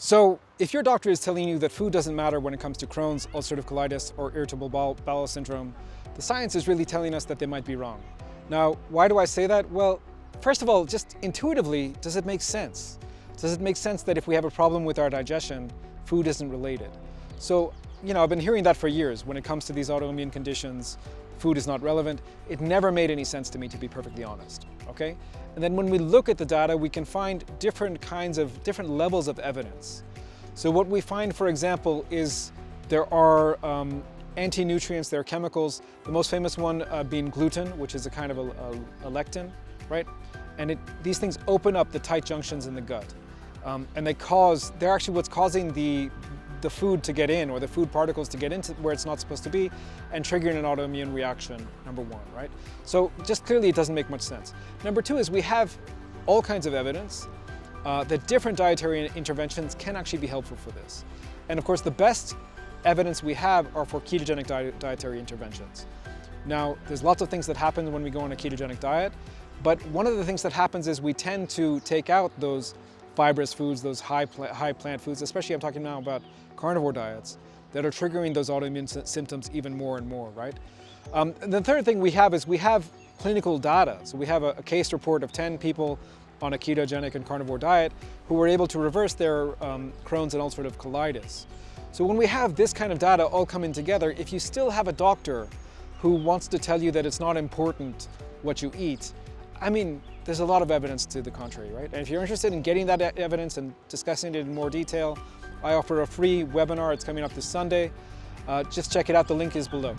So if your doctor is telling you that food doesn't matter when it comes to Crohn's, ulcerative colitis, or irritable bowel syndrome, the science is really telling us that they might be wrong. Now, why do I say that? Well, first of all, just intuitively, does it make sense? Does it make sense that if we have a problem with our digestion, food isn't related? So, I've been hearing that for years. When it comes to these autoimmune conditions, food is not relevant. It never made any sense to me, to be perfectly honest, okay? And then when we look at the data, we can find different levels of evidence. So what we find, for example, is there are anti-nutrients, there are chemicals, the most famous one being gluten, which is a kind of a lectin, right? And these things open up the tight junctions in the gut. And they're actually what's causing the food to get in, or the food particles to get into where it's not supposed to be, and triggering an autoimmune reaction, number one, right? So just clearly it doesn't make much sense. Number two is we have all kinds of evidence that different dietary interventions can actually be helpful for this. And of course, the best evidence we have are for ketogenic dietary interventions. Now, there's lots of things that happen when we go on a ketogenic diet, but one of the things that happens is we tend to take out those fibrous foods, those high plant foods, especially I'm talking now about carnivore diets, that are triggering those autoimmune symptoms even more and more, right? And the third thing we have is we have clinical data. So we have a case report of 10 people on a ketogenic and carnivore diet who were able to reverse their Crohn's and ulcerative colitis. So when we have this kind of data all coming together, if you still have a doctor who wants to tell you that it's not important what you eat, I mean, there's a lot of evidence to the contrary, right? And if you're interested in getting that evidence and discussing it in more detail, I offer a free webinar. It's coming up this Sunday. Just check it out. The link is below.